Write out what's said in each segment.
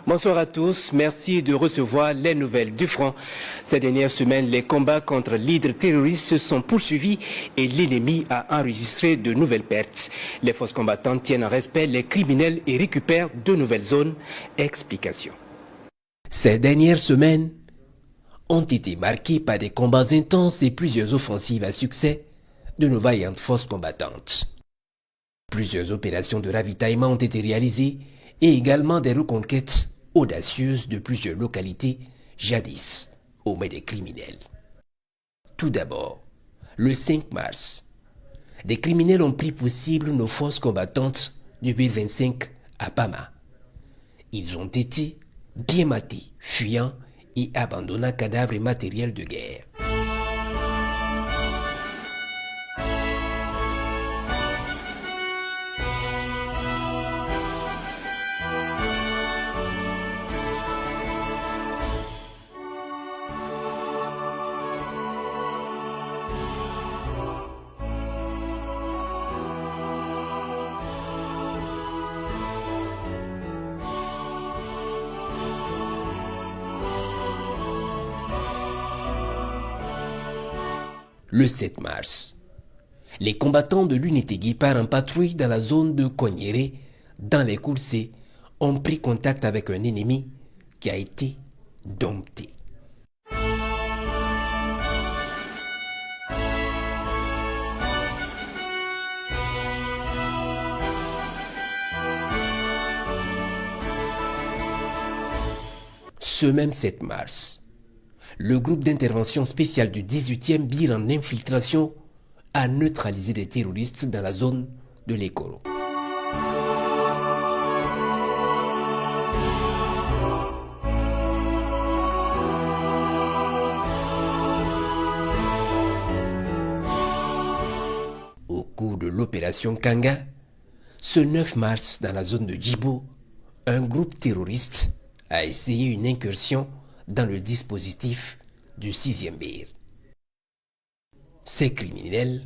Bonsoir à tous, merci de recevoir les nouvelles du front. Ces dernières semaines, les combats contre l'hydre terroriste se sont poursuivis et l'ennemi a enregistré de nouvelles pertes. Les forces combattantes tiennent en respect les criminels et récupèrent de nouvelles zones. Explication. Ces dernières semaines ont été marquées par des combats intenses et plusieurs offensives à succès de nos vaillantes forces combattantes. Plusieurs opérations de ravitaillement ont été réalisées et également des reconquêtes audacieuses de plusieurs localités jadis aux mains des criminels. Tout d'abord, le 5 mars, des criminels ont pris pour cible nos forces combattantes du B25 à Pama. Ils ont été bien matés, fuyant et abandonnant cadavres et matériel de guerre. Le 7 mars, les combattants de l'unité Guépard en patrouille dans la zone de Konyere, dans les Koulsé, ont pris contact avec un ennemi qui a été dompté. Ce même 7 mars, le groupe d'intervention spéciale du 18e BIR en infiltration a neutralisé des terroristes dans la zone de l'Ekoro. Au cours de l'opération Kanga, ce 9 mars, dans la zone de Djibo, un groupe terroriste a essayé une incursion dans le dispositif du 6e BIR. Ces criminels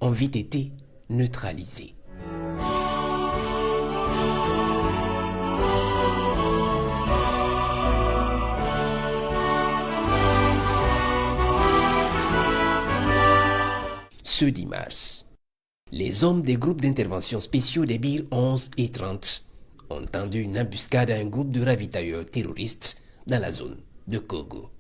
ont vite été neutralisés. Ce 10 mars, les hommes des groupes d'intervention spéciaux des BIR 11 et 30 ont tendu une embuscade à un groupe de ravitailleurs terroristes dans la zone de Kogo.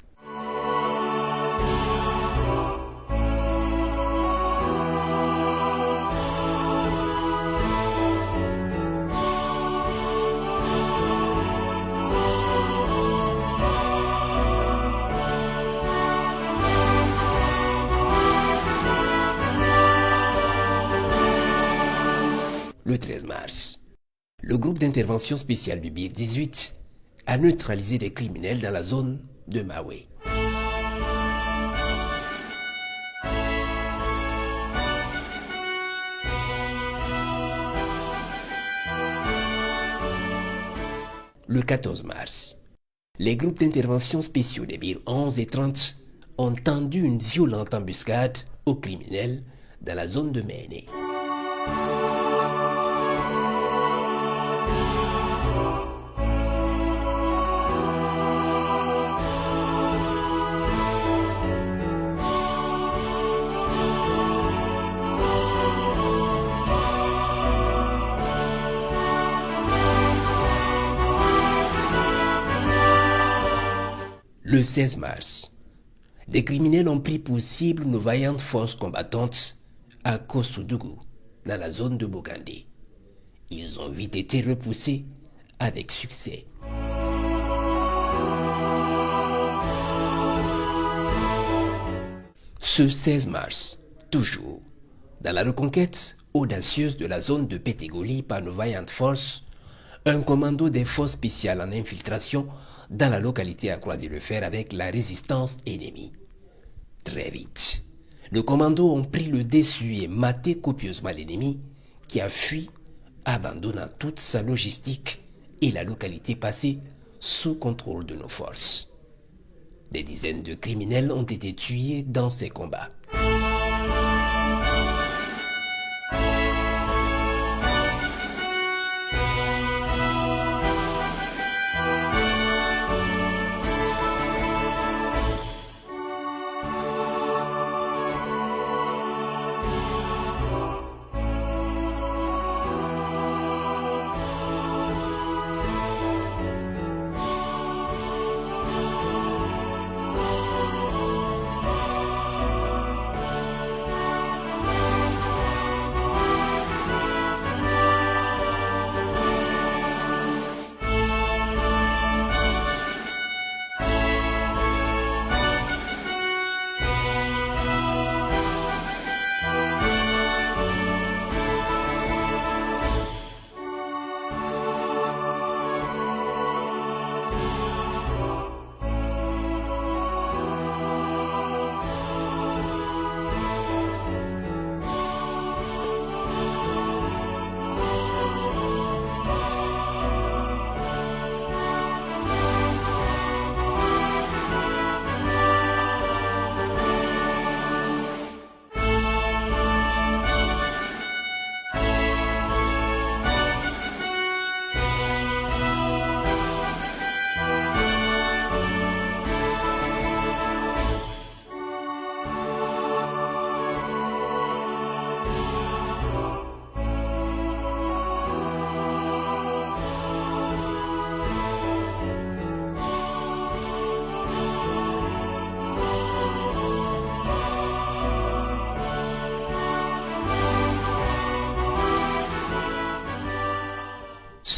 Le 13 mars, le groupe d'intervention spéciale du BIR 18 a neutralisé des criminels dans la zone de Maoué. Le 14 mars, les groupes d'intervention spéciaux des BIR 11 et 30 ont tendu une violente embuscade aux criminels dans la zone de Méné. Le 16 mars, des criminels ont pris pour cible nos vaillantes forces combattantes à Kosodougou, dans la zone de Bogandé. Ils ont vite été repoussés avec succès. Ce 16 mars, toujours, dans la reconquête audacieuse de la zone de Pétégoli par nos vaillantes forces, un commando des forces spéciales en infiltration dans la localité a croisé le fer avec la résistance ennemie. Très vite, le commando ont pris le dessus et maté copieusement l'ennemi qui a fui, abandonnant toute sa logistique et la localité passée sous contrôle de nos forces. Des dizaines de criminels ont été tués dans ces combats.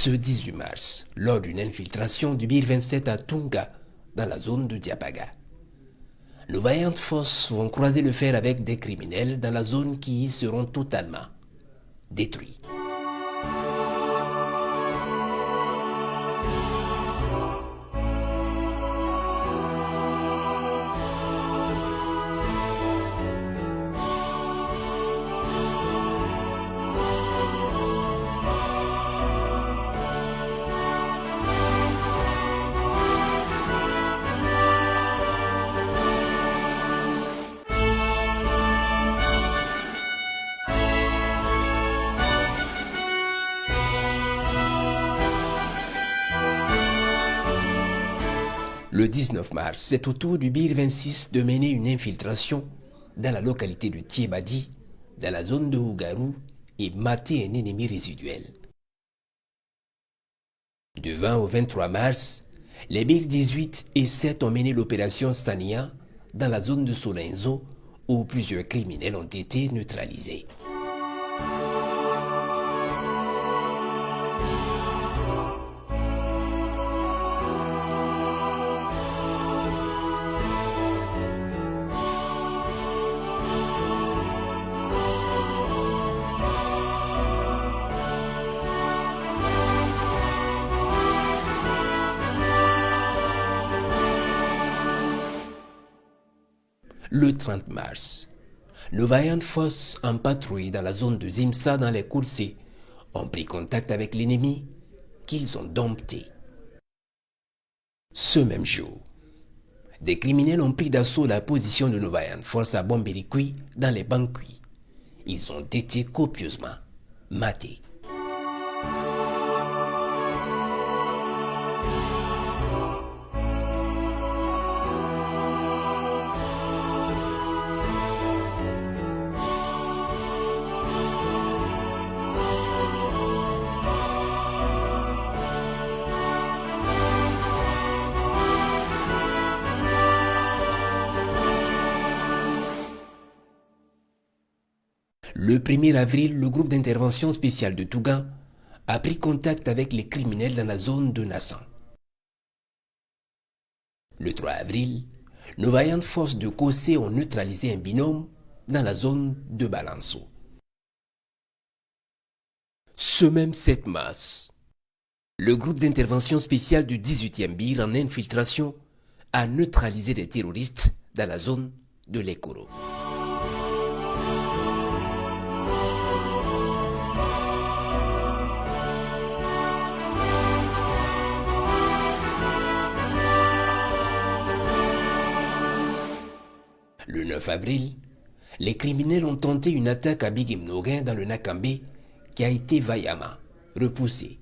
Ce 18 mars, lors d'une infiltration du BIR 27 à Tunga, dans la zone de Diapaga, nos vaillantes forces vont croiser le fer avec des criminels dans la zone qui y seront totalement détruits. Le 19 mars, c'est au tour du BIR 26 de mener une infiltration dans la localité de Tiebadi, dans la zone de Ougarou, et mater un ennemi résiduel. Du 20 au 23 mars, les BIR 18 et 7 ont mené l'opération Stania dans la zone de Solenzo, où plusieurs criminels ont été neutralisés. Le 30 mars, nos vaillantes forces en patrouille dans la zone de Zimsa dans les Koursé ont pris contact avec l'ennemi qu'ils ont dompté. Ce même jour, des criminels ont pris d'assaut la position de nos vaillantes forces à Bombéricui dans les Bankui. Ils ont été copieusement matés. Le 1er avril, le groupe d'intervention spéciale de Tougan a pris contact avec les criminels dans la zone de Nassan. Le 3 avril, nos vaillantes forces de Kossé ont neutralisé un binôme dans la zone de Balanço. Ce même 7 mars, le groupe d'intervention spéciale du 18e BIR en infiltration a neutralisé des terroristes dans la zone de l'Ekoro. Le 9 avril, les criminels ont tenté une attaque à Bigimnoguin dans le Nakambe qui a été vaillamment repoussée.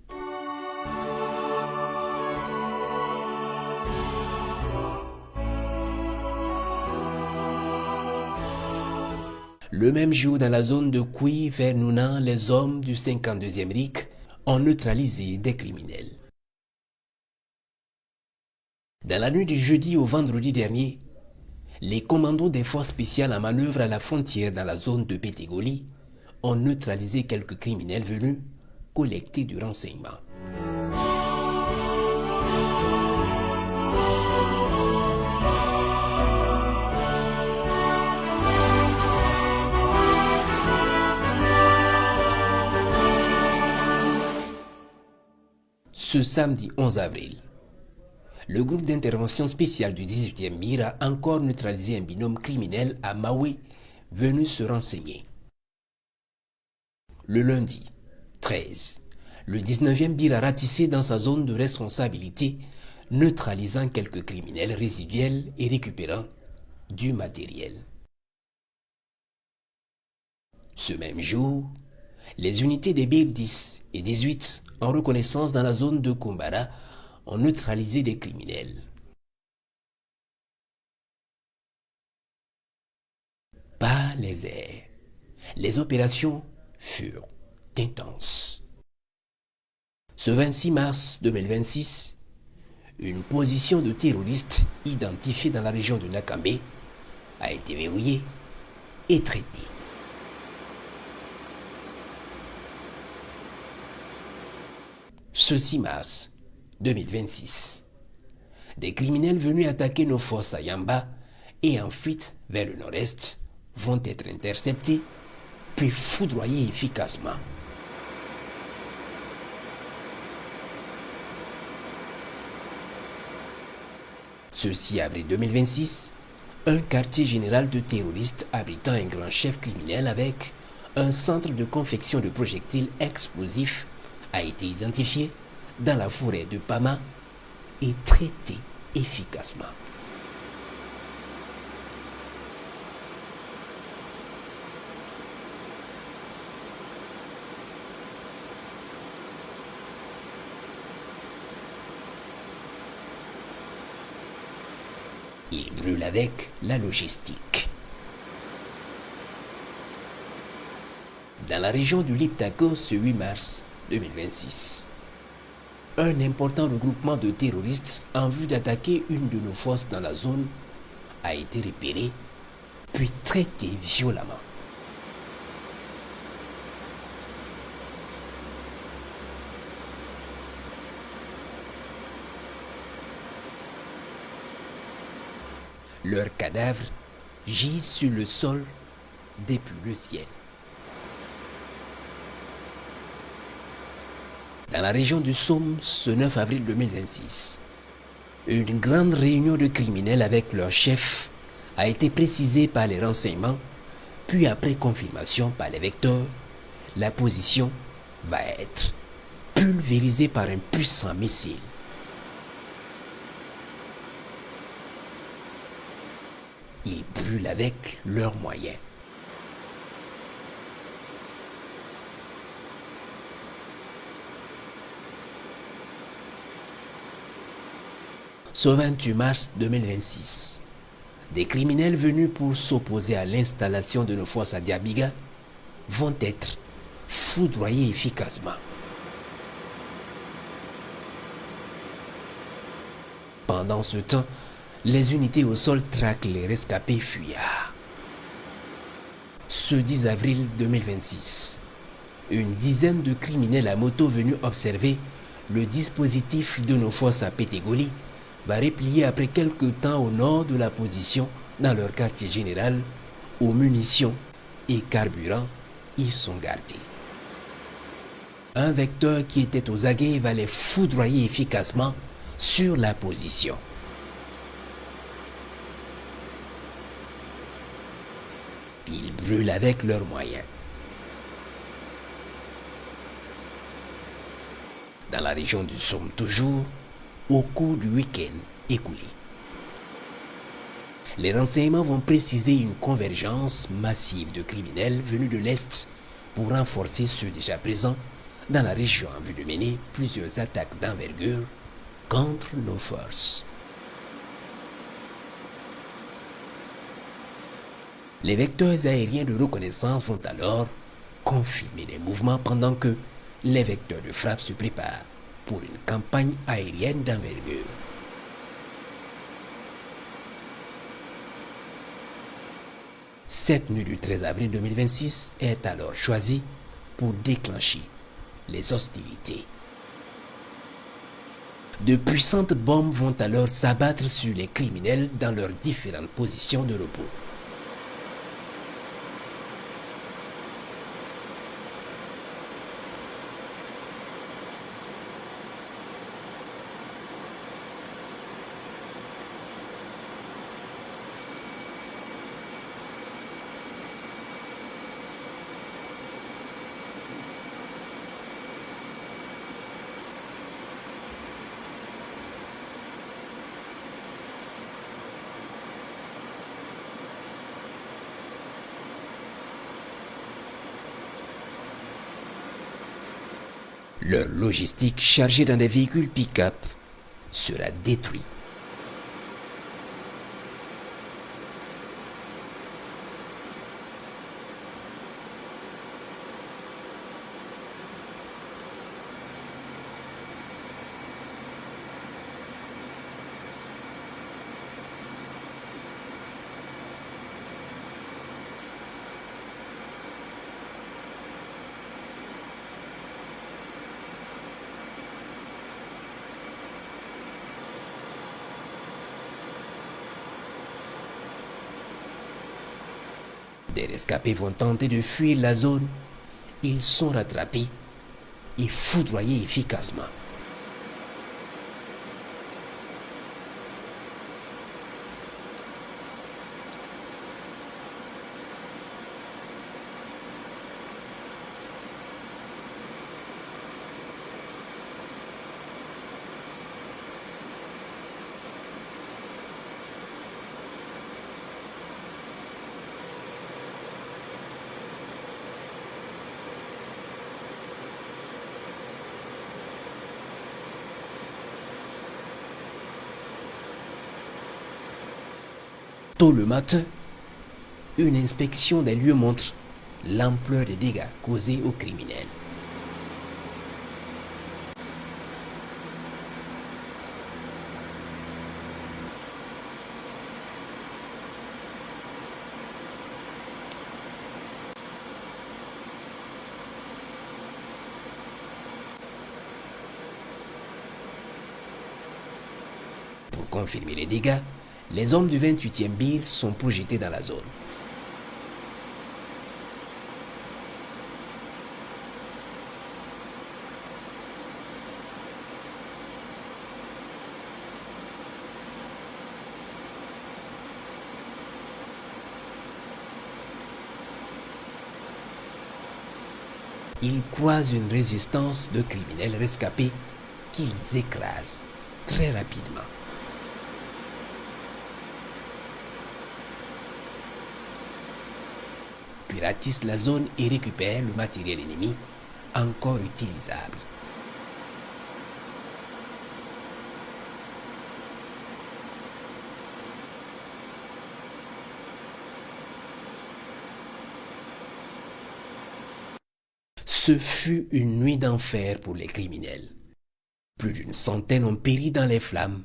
Le même jour, dans la zone de Koui vers Nounan, les hommes du 52e RIC ont neutralisé des criminels. Dans la nuit du jeudi au vendredi dernier, les commandos des forces spéciales en manœuvre à la frontière dans la zone de Pétégoli ont neutralisé quelques criminels venus collecter du renseignement. Ce samedi 11 avril, le groupe d'intervention spéciale du 18e BIR a encore neutralisé un binôme criminel à Maoué venu se renseigner. Le lundi 13, le 19e BIR a ratissé dans sa zone de responsabilité, neutralisant quelques criminels résiduels et récupérant du matériel. Ce même jour, les unités des BIR 10 et 18 en reconnaissance dans la zone de Kumbara ont neutralisé des criminels. Par les airs, les opérations furent intenses. Ce 26 mars 2026, une position de terroristes identifiée dans la région de Nakambe a été verrouillée et traitée. Ce 6 mars 2026, des criminels venus attaquer nos forces à Yamba et en fuite vers le nord-est vont être interceptés puis foudroyés efficacement. Ce 6 avril 2026, un quartier général de terroristes abritant un grand chef criminel avec un centre de confection de projectiles explosifs a été identifié dans la forêt de Pama et traité efficacement. Il brûle avec la logistique. Dans la région du Liptako ce 8 mars 2026, un important regroupement de terroristes en vue d'attaquer une de nos forces dans la zone a été repéré puis traité violemment. Leurs cadavres gisent sur le sol depuis le ciel. Dans la région du Somme, ce 9 avril 2026, une grande réunion de criminels avec leur chef a été précisée par les renseignements, puis après confirmation par les vecteurs, la position va être pulvérisée par un puissant missile. Ils brûlent avec leurs moyens. Ce 28 mars 2026, des criminels venus pour s'opposer à l'installation de nos forces à Diabiga vont être foudroyés efficacement. Pendant ce temps, les unités au sol traquent les rescapés fuyards. Ce 10 avril 2026, une dizaine de criminels à moto venus observer le dispositif de nos forces à Pétégoli va replier après quelques temps au nord de la position dans leur quartier général où munitions et carburant y sont gardés. Un vecteur qui était aux aguets va les foudroyer efficacement sur la position. Ils brûlent avec leurs moyens. Dans la région du Somme toujours, au cours du week-end écoulé, les renseignements vont préciser une convergence massive de criminels venus de l'Est pour renforcer ceux déjà présents dans la région en vue de mener plusieurs attaques d'envergure contre nos forces. Les vecteurs aériens de reconnaissance vont alors confirmer les mouvements pendant que les vecteurs de frappe se préparent pour une campagne aérienne d'envergure. Cette nuit du 13 avril 2026 est alors choisie pour déclencher les hostilités. De puissantes bombes vont alors s'abattre sur les criminels dans leurs différentes positions de repos. Leur logistique chargée dans des véhicules pick-up sera détruite. Des rescapés vont tenter de fuir la zone. Ils sont rattrapés et foudroyés efficacement. Tôt le matin, une inspection des lieux montre l'ampleur des dégâts causés aux criminels. Pour confirmer les dégâts, les hommes du 28e BIR sont projetés dans la zone. Ils croisent une résistance de criminels rescapés qu'ils écrasent très rapidement. Puis ratissent la zone et récupèrent le matériel ennemi encore utilisable. Ce fut une nuit d'enfer pour les criminels. Plus d'une centaine ont péri dans les flammes.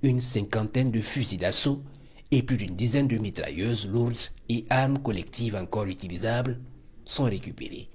Une cinquantaine de fusils d'assaut et plus d'une dizaine de mitrailleuses lourdes et armes collectives encore utilisables sont récupérés.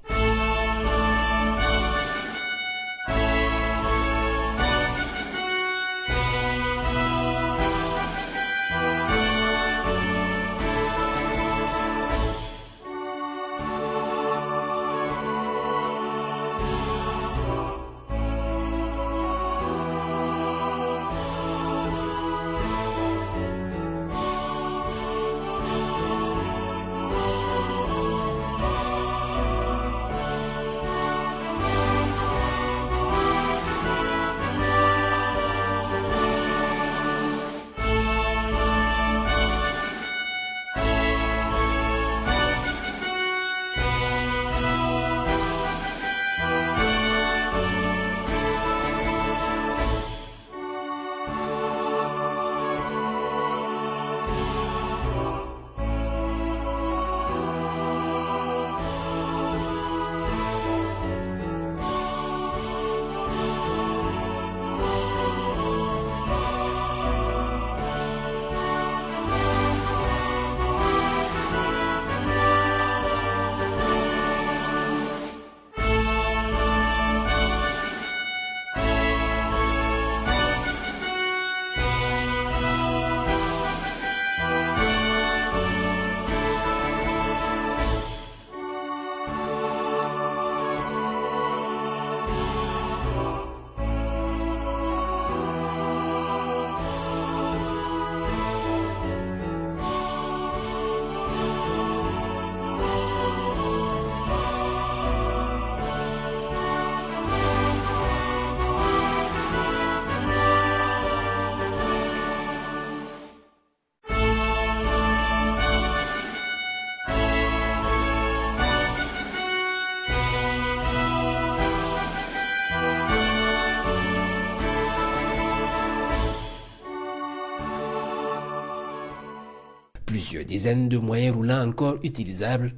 Plusieurs dizaines de moyens roulants encore utilisables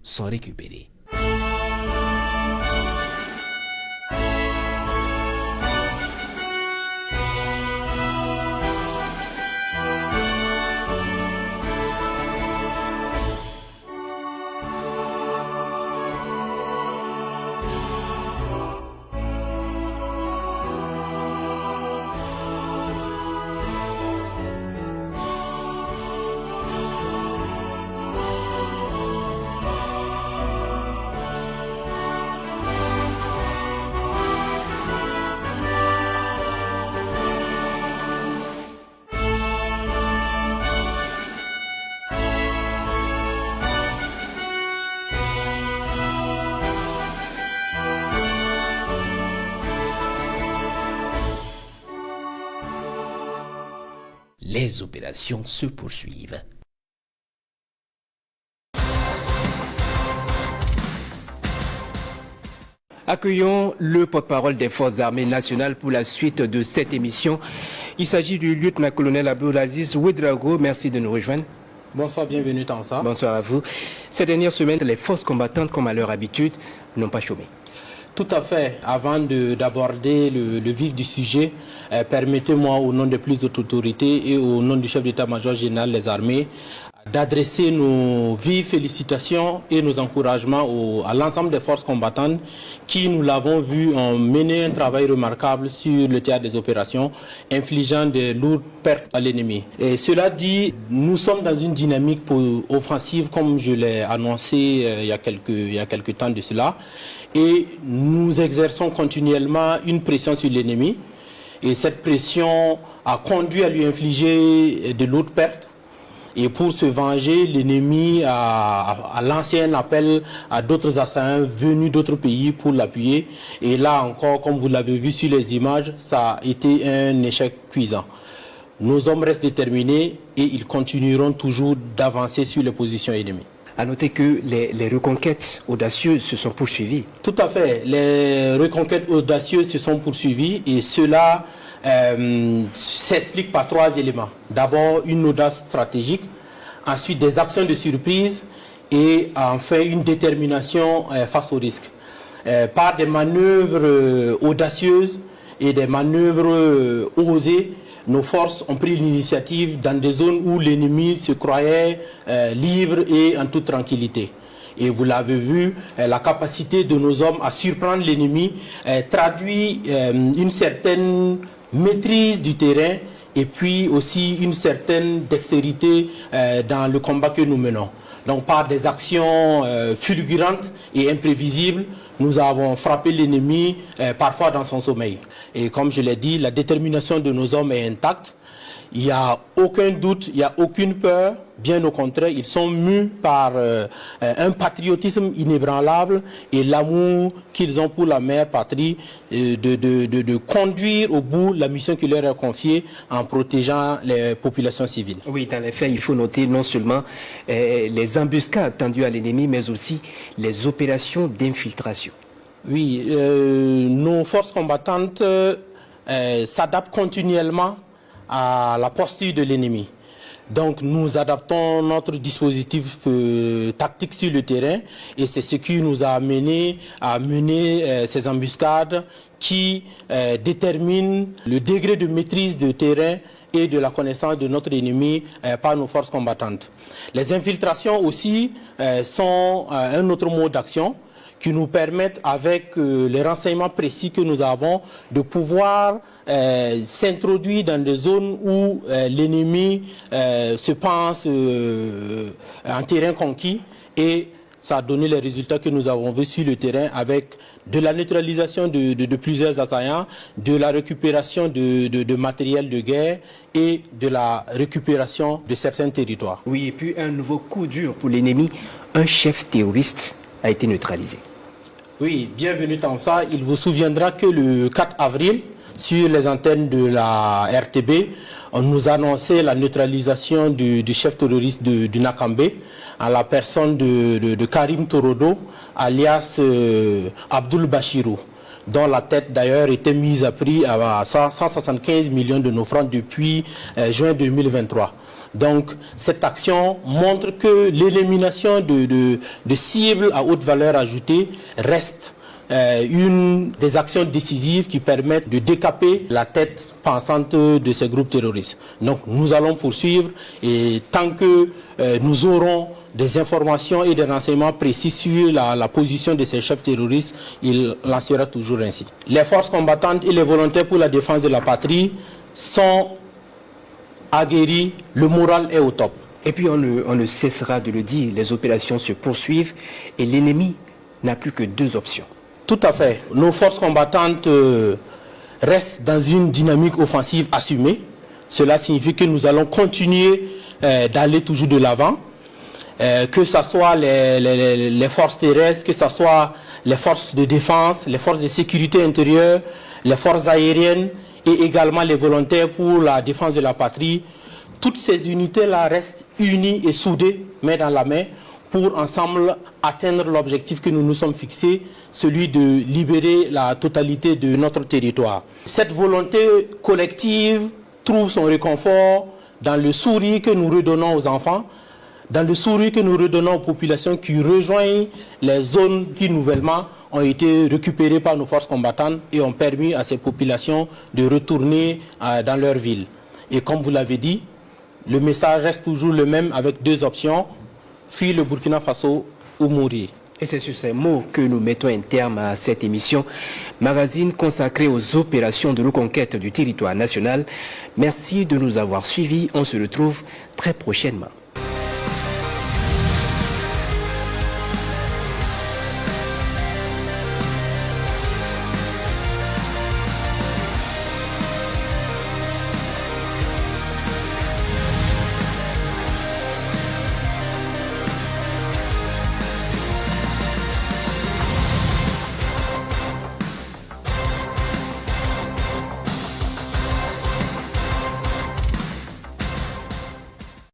sont récupérés. Les opérations se poursuivent. Accueillons le porte-parole des Forces armées nationales pour la suite de cette émission. Il s'agit du lieutenant-colonel Abdulaziz Ouedraogo. Merci de nous rejoindre. Bonsoir, bienvenue Tansa. Bonsoir à vous. Ces dernières semaines, les forces combattantes, comme à leur habitude, n'ont pas chômé. Tout à fait. Avant d'aborder le vif du sujet, permettez-moi au nom des plus hautes autorités et au nom du chef d'état-major général des armées d'adresser nos vives félicitations et nos encouragements à l'ensemble des forces combattantes qui, nous l'avons vu, ont mené un travail remarquable sur le théâtre des opérations, infligeant de lourdes pertes à l'ennemi. Et cela dit, nous sommes dans une dynamique offensive, comme je l'ai annoncé il y a quelques temps de cela, et nous exerçons continuellement une pression sur l'ennemi. Et cette pression a conduit à lui infliger de lourdes pertes. Et pour se venger, l'ennemi a lancé un appel à d'autres assaillants venus d'autres pays pour l'appuyer. Et là encore, comme vous l'avez vu sur les images, ça a été un échec cuisant. Nos hommes restent déterminés et ils continueront toujours d'avancer sur les positions ennemies. À noter que les reconquêtes audacieuses se sont poursuivies. Tout à fait. Les reconquêtes audacieuses se sont poursuivies et cela s'explique par trois éléments. D'abord, une audace stratégique, ensuite des actions de surprise et enfin une détermination face au risque. Par des manœuvres audacieuses et des manœuvres osées, nos forces ont pris l'initiative dans des zones où l'ennemi se croyait libre et en toute tranquillité. Et vous l'avez vu, la capacité de nos hommes à surprendre l'ennemi traduit une certaine maîtrise du terrain et puis aussi une certaine dextérité dans le combat que nous menons. Donc par des actions fulgurantes et imprévisibles, nous avons frappé l'ennemi parfois dans son sommeil. Et comme je l'ai dit, la détermination de nos hommes est intacte. Il n'y a aucun doute, il n'y a aucune peur. Bien au contraire, ils sont mus par un patriotisme inébranlable et l'amour qu'ils ont pour la mère patrie de conduire au bout la mission qui leur est confiée en protégeant les populations civiles. Oui, dans les faits, il faut noter non seulement les embuscades tendues à l'ennemi, mais aussi les opérations d'infiltration. Oui, nos forces combattantes s'adaptent continuellement à la posture de l'ennemi. Donc nous adaptons notre dispositif tactique sur le terrain et c'est ce qui nous a amené à mener ces embuscades qui déterminent le degré de maîtrise du terrain et de la connaissance de notre ennemi par nos forces combattantes. Les infiltrations aussi sont un autre mode d'action qui nous permettent, avec les renseignements précis que nous avons, de pouvoir s'introduire dans des zones où l'ennemi se pense en terrain conquis et ça a donné les résultats que nous avons vus sur le terrain avec de la neutralisation de plusieurs assaillants, de la récupération de matériel de guerre et de la récupération de certains territoires. Oui, et puis un nouveau coup dur pour l'ennemi, un chef terroriste a été neutralisé. Oui, bienvenue dans ça. Il vous souviendra que le 4 avril, sur les antennes de la RTB, on nous annonçait la neutralisation du chef terroriste du Nakambe, à la personne de Karim Torodo, alias Abdul Bashirou, dont la tête d'ailleurs était mise à prix à 175 millions de nos francs depuis juin 2023. Donc cette action montre que l'élimination de cibles à haute valeur ajoutée reste une des actions décisives qui permettent de décaper la tête pensante de ces groupes terroristes. Donc nous allons poursuivre et tant que nous aurons des informations et des renseignements précis sur la position de ces chefs terroristes, il en sera toujours ainsi. Les forces combattantes et les volontaires pour la défense de la patrie sont aguerris, le moral est au top. Et puis on ne cessera de le dire, les opérations se poursuivent et l'ennemi n'a plus que deux options. Tout à fait. Nos forces combattantes restent dans une dynamique offensive assumée. Cela signifie que nous allons continuer d'aller toujours de l'avant. Que ce soit les forces terrestres, que ce soit les forces de défense, les forces de sécurité intérieure, les forces aériennes et également les volontaires pour la défense de la patrie. Toutes ces unités-là restent unies et soudées, main dans la main, pour ensemble atteindre l'objectif que nous nous sommes fixés, celui de libérer la totalité de notre territoire. Cette volonté collective trouve son réconfort dans le sourire que nous redonnons aux enfants, dans le sourire que nous redonnons aux populations qui rejoignent les zones qui nouvellement ont été récupérées par nos forces combattantes et ont permis à ces populations de retourner dans leur ville. Et comme vous l'avez dit, le message reste toujours le même avec deux options: fuir le Burkina Faso ou mourir. Et c'est sur ces mots que nous mettons un terme à cette émission, magazine consacré aux opérations de reconquête du territoire national. Merci de nous avoir suivis. On se retrouve très prochainement.